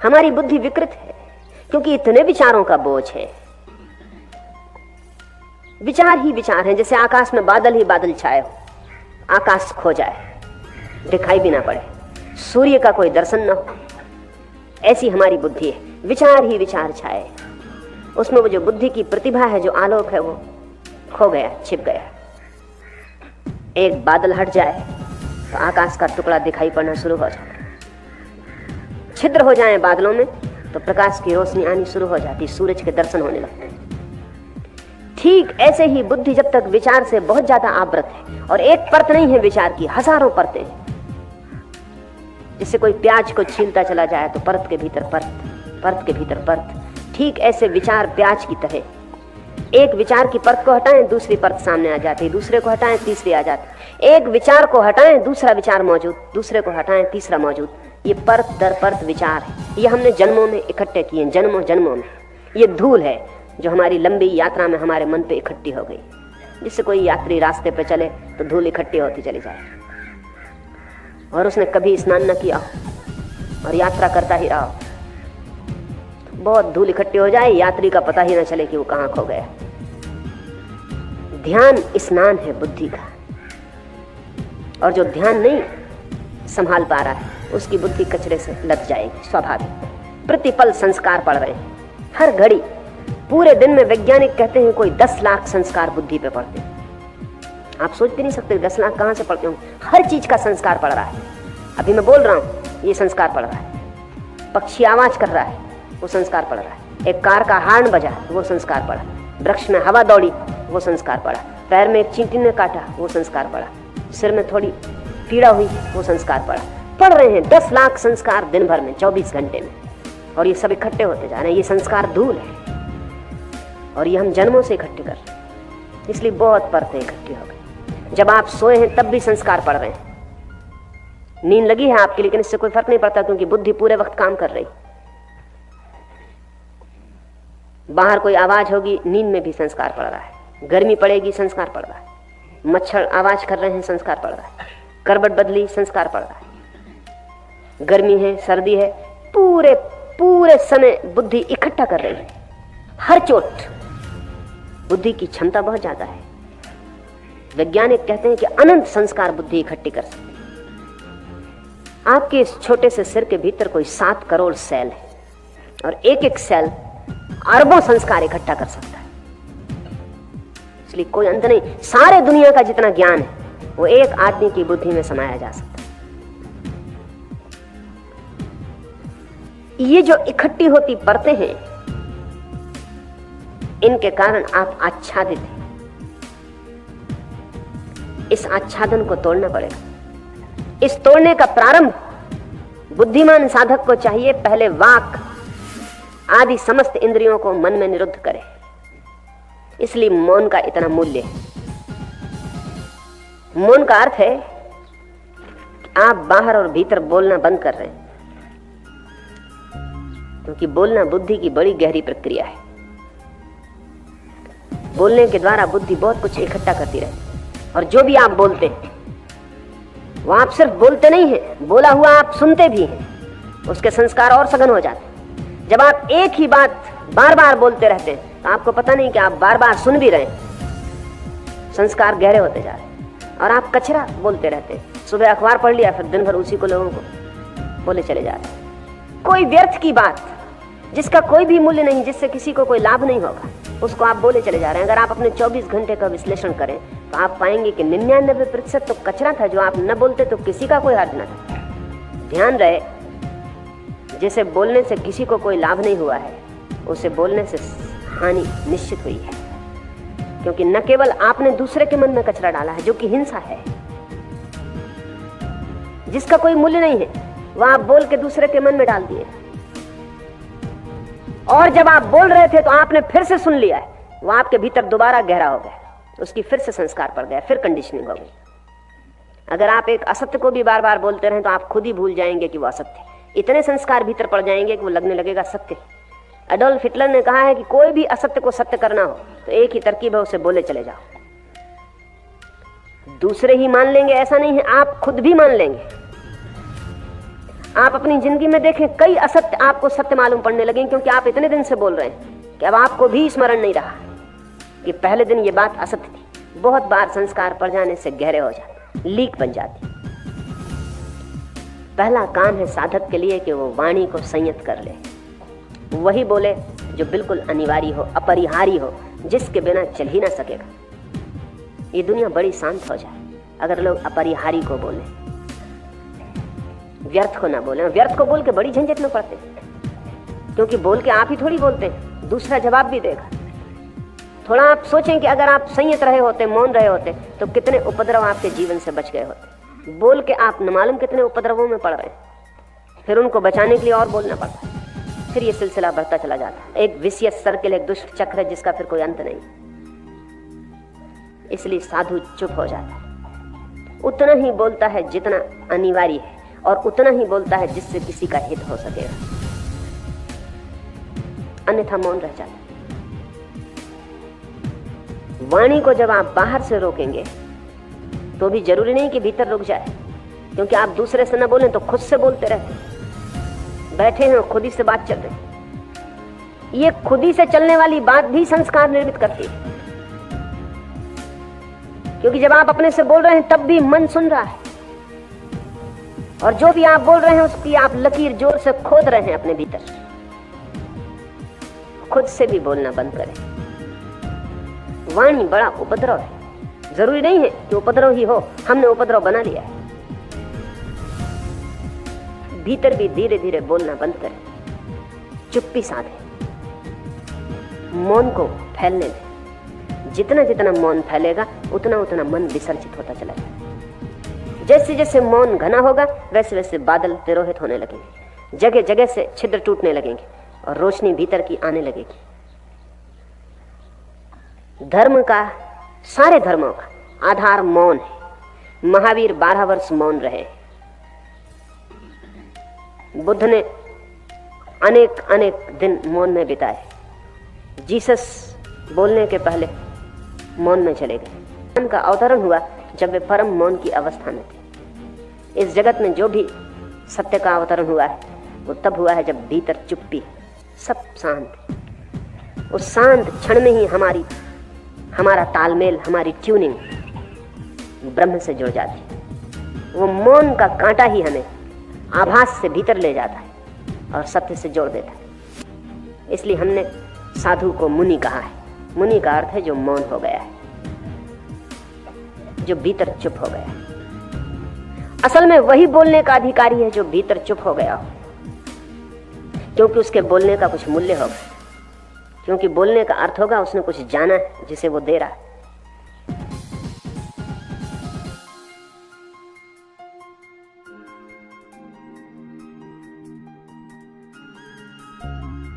हमारी बुद्धि विकृत है क्योंकि इतने विचारों का बोझ है। विचार ही विचार हैं, जैसे आकाश में बादल ही बादल छाए हो, आकाश खो जाए, दिखाई भी ना पड़े, सूर्य का कोई दर्शन ना हो, ऐसी हमारी बुद्धि है। विचार ही विचार छाए, उसमें वो जो बुद्धि की प्रतिभा है, जो आलोक है, वो खो गया, छिप गया। एक बादल हट जाए तो आकाश का टुकड़ा दिखाई पड़ना शुरू हो जाता है। छिद्र हो जाए बादलों में तो प्रकाश की रोशनी आनी शुरू हो जाती, सूरज के दर्शन होने लगते हैं। ठीक ऐसे ही बुद्धि जब तक विचार से बहुत ज्यादा आवृत है, और एक परत नहीं है विचार की, हजारों परतें हैं। जिससे कोई प्याज को छीलता चला जाए तो परत के भीतर परत, परत के भीतर परत। ठीक ऐसे विचार प्याज की तरह, एक विचार की परत को हटाएं दूसरी परत सामने आ जाती, दूसरे को हटाएं तीसरी आ जाती, एक विचार को हटाएं दूसरा विचार मौजूद, दूसरे को हटाएं तीसरा मौजूद। ये परत दर परत विचार है, ये हमने जन्मों में इकट्ठे किए, जन्मों जन्मों में। ये धूल है जो हमारी लंबी यात्रा में हमारे मन पे इकट्ठी हो गई। जिससे कोई यात्री रास्ते पे चले तो धूल इकट्ठी होती चली जाए, और उसने कभी स्नान न किया और यात्रा करता ही रहा, बहुत धूल इकट्ठी हो जाए, यात्री का पता ही ना चले कि वो कहाँ खो गया। ध्यान स्नान है बुद्धि का, और जो ध्यान नहीं संभाल पा रहा है उसकी बुद्धि कचरे से लग जाएगी स्वाभाविक। प्रतिपल संस्कार पड़ रहे हैं, हर घड़ी। पूरे दिन में वैज्ञानिक कहते हैं कोई 10 लाख संस्कार बुद्धि पे पड़ते हैं। आप सोच भी नहीं सकते 10 लाख कहां से पड़ते होंगे। हर चीज का संस्कार पड़ रहा है। अभी मैं बोल रहा हूं, ये संस्कार पड़ रहा है। पक्षी आवाज कर रहा है, वो संस्कार पड़ रहा है। एक कार का हॉर्न बजा, वो संस्कार पड़ा। वृक्ष में हवा दौड़ी, वो संस्कार पड़ा। पैर में एक चींटी ने काटा, वो संस्कार पड़ा। सिर में थोड़ी पीड़ा हुई, वो संस्कार पड़ा। पढ़ रहे हैं 10 लाख संस्कार दिन भर में, 24 घंटे में, और ये सब इकट्ठे होते जा रहे हैं। ये संस्कार धूल है, और ये हम जन्मों से इकट्ठे कर रहे हैं, इसलिए बहुत परतें इकट्ठी हो गई। जब आप सोए हैं तब भी संस्कार पड़ रहे हैं। नींद लगी है आपकी, लेकिन इससे कोई फर्क नहीं पड़ता, क्योंकि बुद्धि पूरे वक्त काम कर रही। बाहर कोई आवाज होगी, नींद में भी संस्कार पड़ रहा है। गर्मी पड़ेगी, संस्कार पड़ रहा है। मच्छर आवाज कर रहे हैं, संस्कार पड़ रहा है। करवट बदली, संस्कार पड़ रहा है। गर्मी है, सर्दी है, पूरे पूरे समय बुद्धि इकट्ठा कर रही है। हर चोट बुद्धि की क्षमता बहुत ज्यादा है। वैज्ञानिक कहते हैं कि अनंत संस्कार बुद्धि इकट्ठी कर सकती है। आपके इस छोटे से सिर के भीतर कोई 7 करोड़ सेल है, और एक एक सेल अरबों संस्कार इकट्ठा कर सकता है। इसलिए कोई अंत नहीं। सारे दुनिया का जितना ज्ञान है वो एक आदमी की बुद्धि में समाया जा सकता है। ये जो इकट्ठी होती परतें हैं, इनके कारण आप आच्छादित हैं। इस आच्छादन को तोड़ना पड़ेगा। इस तोड़ने का प्रारंभ बुद्धिमान साधक को चाहिए। पहले वाक आदि समस्त इंद्रियों को मन में निरुद्ध करे। इसलिए मौन का इतना मूल्य है। मौन का अर्थ है कि आप बाहर और भीतर बोलना बंद कर रहे हैं, क्योंकि बोलना बुद्धि की बड़ी गहरी प्रक्रिया है। बोलने के द्वारा बुद्धि बहुत कुछ इकट्ठा करती रहती है, और जो भी आप बोलते हैं वो आप सिर्फ बोलते नहीं हैं, बोला हुआ आप सुनते भी हैं। उसके संस्कार और सघन हो जाते हैं। जब आप एक ही बात बार बार बोलते रहते हैं तो आपको पता नहीं कि आप बार बार सुन भी रहे हैं। संस्कार गहरे होते जा रहे हैं, और आप कचरा बोलते रहते हैं। सुबह अखबार पढ़ लिया, फिर दिन भर उसी को लोगों को बोले चले जा रहे हैं। कोई व्यर्थ की बात जिसका कोई भी मूल्य नहीं, जिससे किसी को कोई लाभ नहीं होगा, उसको आप बोले चले जा रहे हैं। अगर आप अपने 24 घंटे का विश्लेषण करें तो आप पाएंगे कि 99% तो कचरा था, जो आप न बोलते तो किसी का कोई हर्ज न था। ध्यान रहे, जिसे बोलने से किसी को कोई लाभ नहीं हुआ है, उसे बोलने से हानि निश्चित हुई है, क्योंकि न केवल आपने दूसरे के मन में कचरा डाला है, जो कि हिंसा है, जिसका कोई मूल्य नहीं है, वह आप बोल के दूसरे के मन में डाल दिए। और जब आप बोल रहे थे तो आपने फिर से सुन लिया है, वो आपके भीतर दोबारा गहरा हो गया, उसकी फिर से संस्कार पड़ गया, फिर कंडीशनिंग हो गई। अगर आप एक असत्य को भी बार बार बोलते रहें तो आप खुद ही भूल जाएंगे कि वो असत्य है। इतने संस्कार भीतर पड़ जाएंगे कि वो लगने लगेगा सत्य। एडोल्फ हिटलर ने कहा है कि कोई भी असत्य को सत्य करना हो तो एक ही तरकीब है, उसे बोले चले जाओ। दूसरे ही मान लेंगे ऐसा नहीं है, आप खुद भी मान लेंगे। आप अपनी जिंदगी में देखें, कई असत्य आपको सत्य मालूम पड़ने लगे, क्योंकि आप इतने दिन से बोल रहे हैं कि अब आपको भी स्मरण नहीं रहा कि पहले दिन ये बात असत्य थी। बहुत बार संस्कार पड़ जाने से गहरे हो जाते, लीक बन जाती। पहला काम है साधक के लिए कि वो वाणी को संयत कर ले, वही बोले जो बिल्कुल अनिवार्य हो, अपरिहार्य हो, जिसके बिना चल ही ना सकेगा। ये दुनिया बड़ी शांत हो जाए अगर लोग अपरिहार्य को बोले, व्यर्थ को ना बोले। व्यर्थ को बोल के बड़ी झंझट में पड़ते हैं, क्योंकि बोल के आप ही थोड़ी बोलते हैं, दूसरा जवाब भी देगा। थोड़ा आप सोचें कि अगर आप संयत रहे होते, मौन रहे होते, तो कितने उपद्रव आपके जीवन से बच गए होते। बोल के आप न मालूम कितने उपद्रवों में पड़ रहे हैं, फिर उनको बचाने के लिए और बोलना पड़ता है, फिर ये सिलसिला बढ़ता चला जाता है। एक विशियस सर्किल, एक दुष्ट चक्र है जिसका फिर कोई अंत नहीं। इसलिए साधु चुप हो जाता है, उतना ही बोलता है जितना अनिवार्य है, और उतना ही बोलता है जिससे किसी का हित हो सकेगा, अन्यथा मौन रह जाता है। वाणी को जब आप बाहर से रोकेंगे तो भी जरूरी नहीं कि भीतर रुक जाए, क्योंकि आप दूसरे से न बोलें तो खुद से बोलते रहते। बैठे हैं और खुद ही से बात चल रही। ये खुद ही से चलने वाली बात भी संस्कार निर्मित करती है, क्योंकि जब आप अपने से बोल रहे हैं तब भी मन सुन रहा है, और जो भी आप बोल रहे हैं उसकी आप लकीर जोर से खोद रहे हैं अपने भीतर। खुद से भी बोलना बंद करें। वाणी बड़ा उपद्रव है, जरूरी नहीं है कि उपद्रव ही हो, हमने उपद्रव बना लिया है। भीतर भी धीरे धीरे बोलना बंद करें, चुप्पी साधे, मौन को फैलने दें। जितना जितना मौन फैलेगा उतना उतना मन विसर्जित होता चला जाएगा। जैसे जैसे मौन घना होगा वैसे वैसे बादल तिरोहित होने लगेंगे, जगह जगह से छिद्र टूटने लगेंगे और रोशनी भीतर की आने लगेगी। धर्म का, सारे धर्मों का आधार मौन है। महावीर 12 वर्ष मौन रहे। बुद्ध ने अनेक अनेक दिन मौन में बिताए। जीसस बोलने के पहले मौन में चले गए। उनका अवतरण हुआ जब वे परम मौन की अवस्था में थे। इस जगत में जो भी सत्य का अवतरण हुआ है वो तब हुआ है जब भीतर चुप्पी, सब शांत है। उस शांत क्षण में ही हमारा तालमेल, हमारी ट्यूनिंग ब्रह्म से जुड़ जाती है। वो मौन का कांटा ही हमें आभास से भीतर ले जाता है और सत्य से जोड़ देता है। इसलिए हमने साधु को मुनि कहा है। मुनि का अर्थ है जो मौन हो गया है, जो भीतर चुप हो गया है। असल में वही बोलने का अधिकारी है जो भीतर चुप हो गया हो, क्योंकि उसके बोलने का कुछ मूल्य होगा, क्योंकि बोलने का अर्थ होगा उसने कुछ जाना है जिसे वो दे रहा है।